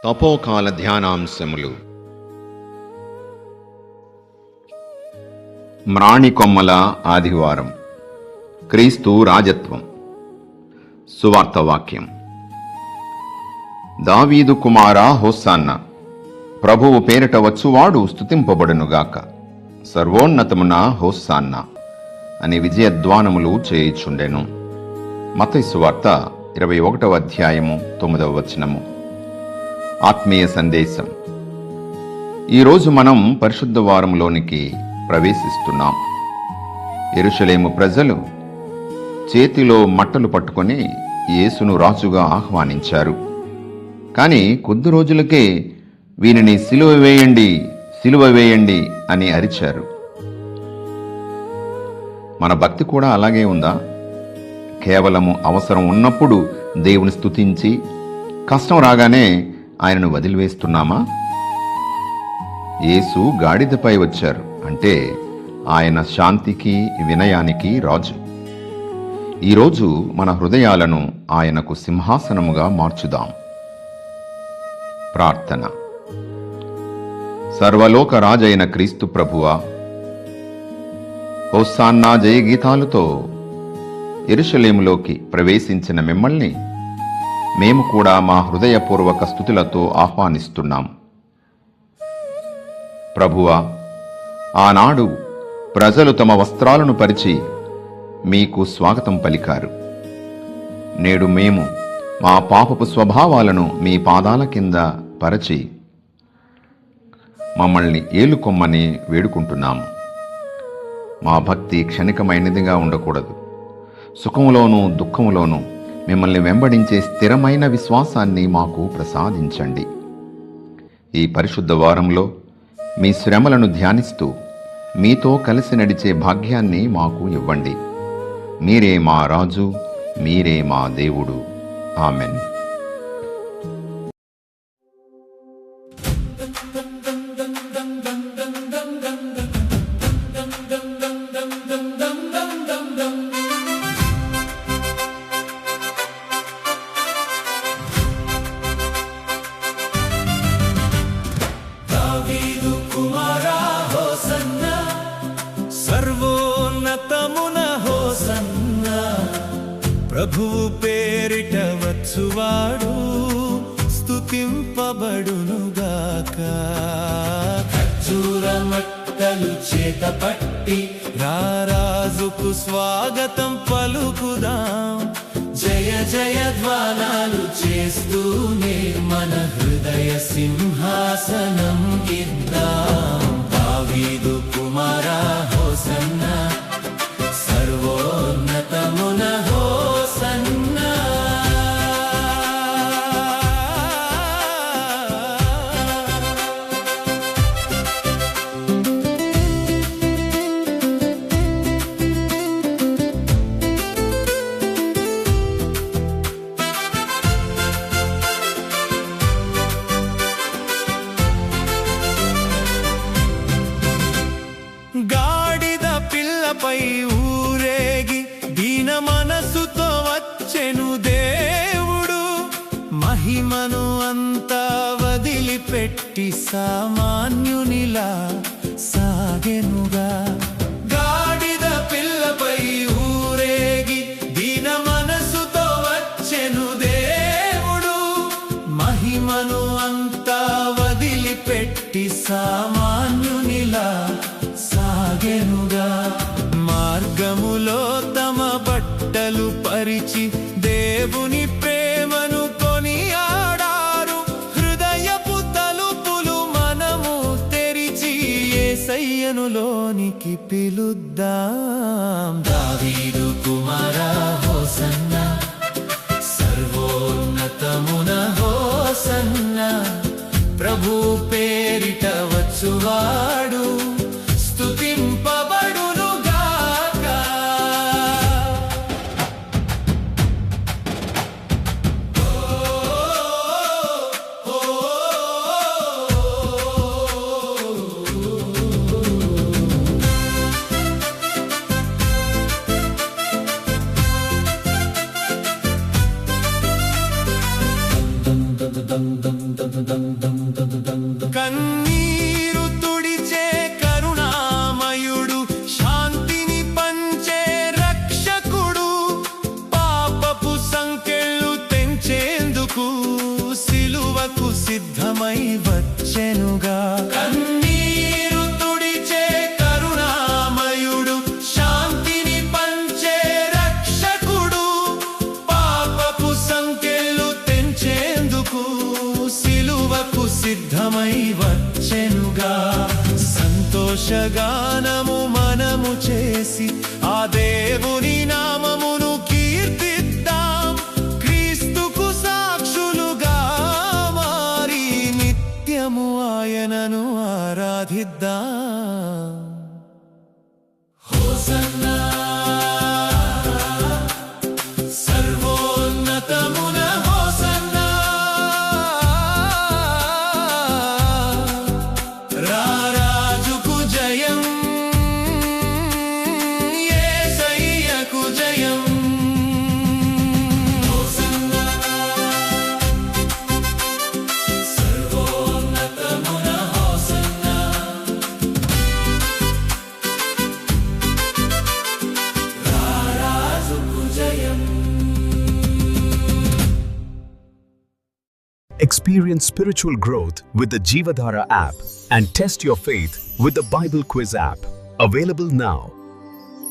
తపోకాల ధ్యానాంశములు. మ్రాణికొమ్మల ఆదివారం. క్రీస్తు రాజత్వం. సువార్తవాక్యం. దావీదు కుమారా హోసాన్నా, ప్రభువు పేరిట వచ్చువాడు స్తుతింపబడునుగాక. సర్వోన్నతమున హోసాన్నా అని విజయధ్వానములు చేయుచుండెను. మత్తయి సువార్త 21వ అధ్యాయము 9వ వచనము. ఆత్మీయ సందేశం. ఈరోజు మనం పరిశుద్ధ వారంలోనికి ప్రవేశిస్తున్నాం. యెరూషలేము ప్రజలు చేతిలో మట్టలు పట్టుకొని యేసును రాజుగా ఆహ్వానించారు. కానీ కొద్ది రోజులకే వీనిని సిలువ వేయండి, సిలువ వేయండి అని అరిచారు. మన భక్తి కూడా అలాగే ఉందా? కేవలము అవసరం ఉన్నప్పుడు దేవుని స్తుతించి, కష్టం రాగానే ఆయనను వదిలివేస్తున్నామా? యేసు గాడిదపై వచ్చారు అంటే ఆయన శాంతికి, వినయానికి రాజు. ఈరోజు మన హృదయాలను ఆయనకు సింహాసనముగా మార్చుదాం. ప్రార్థన. సర్వలోక రాజైన క్రీస్తు ప్రభువా, హోసాన్నా జయగీతాలతో యెరూషలేములోకి ప్రవేశించిన మిమ్మల్ని మేము కూడా మా హృదయపూర్వక స్తుతులతో ఆహ్వానిస్తున్నాం. ప్రభువా, ఆనాడు ప్రజలు తమ వస్త్రాలను పరిచి మీకు స్వాగతం పలికారు. నేడు మేము మా పాపపు స్వభావాలను మీ పాదాల కింద పరచి మమ్మల్ని ఏలుకొమ్మని వేడుకుంటున్నాము. మా భక్తి క్షణికమైనదిగా ఉండకూడదు. సుఖంలోనూ దుఃఖంలోనూ మిమ్మల్ని వెంబడించే స్థిరమైన విశ్వాసాన్ని మాకు ప్రసాదించండి. ఈ పరిశుద్ధ వారంలో మీ శ్రమలను ధ్యానిస్తూ మీతో కలిసి నడిచే భాగ్యాన్ని మాకు ఇవ్వండి. మీరే మా రాజు, మీరే మా దేవుడు. ఆమెన్. సర్వోన్నతమున హోసన్నా, ప్రభువు పేరిట వచ్చువాడు స్తుతింపబడునుగాక. ఖర్జూర మట్టలు చేతపట్టి రారాజుకు స్వాగతం పలుకుదాం. జయ జయ ధ్వానాలు చేస్తూనే మన హృదయ సింహాసనం ఇద్దాం. దావీదు కుమారా హోసన్నా, సర్వోన్నతమున హోసన్నా. గాడిద పిల్లపై ఊరేగి దీన మనసుతో వచ్చెను దేవుడు. మహిమను అంతా వదిలిపెట్టి సామాన్యునిలా సాగెనుగా. గాడిద పిల్లపై ఊరేగి దీన మనసుతో వచ్చెను దేవుడు. మహిమను అంతా వదిలిపెట్టి సామాన్యునిలా సాగెనుగా. మార్గములో తమ బట్టలు పరిచి దేవుని ప్రేమను కొనియాడారు. హృదయపు తలుపులు మనము తెరిచి యేసయ్యనులోనికి పిలుద్దాం. దావీదు కుమారా హోసన్నా, సర్వోన్నతమున హోసన్నా, ప్రభు పేరిట వచ్చువాడు స్తుతింపబడునుగాక. కన్నీరు తుడిచే కరుణామయుడు, శాంతిని పంచే రక్షకుడు, పాపపు సంకెళ్ళు తెంచేందుకు సిలువకు సిద్ధమై వచ్చెనుగా. కన్నీరు తుడిచే కరుణామయుడు, శాంతిని పంచే రక్షకుడు, పాపపు సంకెళ్ళు తెంచేందుకు సిలువకు సిద్ధమై వచ్చెనుగా. సంతోషగానము మనము చేసి ఆ దేవుని నామమును కీర్తిద్దాం. క్రీస్తుకు సాక్షులుగా మారి నిత్యము ఆయనను ఆరాధిద్దాం. హోసన్నా సర్వోన్నతమున హోసన్నా, రారాజుకు జయం, యేసయ్యకు జయం. హోసన్నా సర్వోన్నతమున హోసన్నా, రారాజుకు జయం. Experience spiritual growth with the Jeevadhara app and test your faith with the Bible Quiz app. Available now.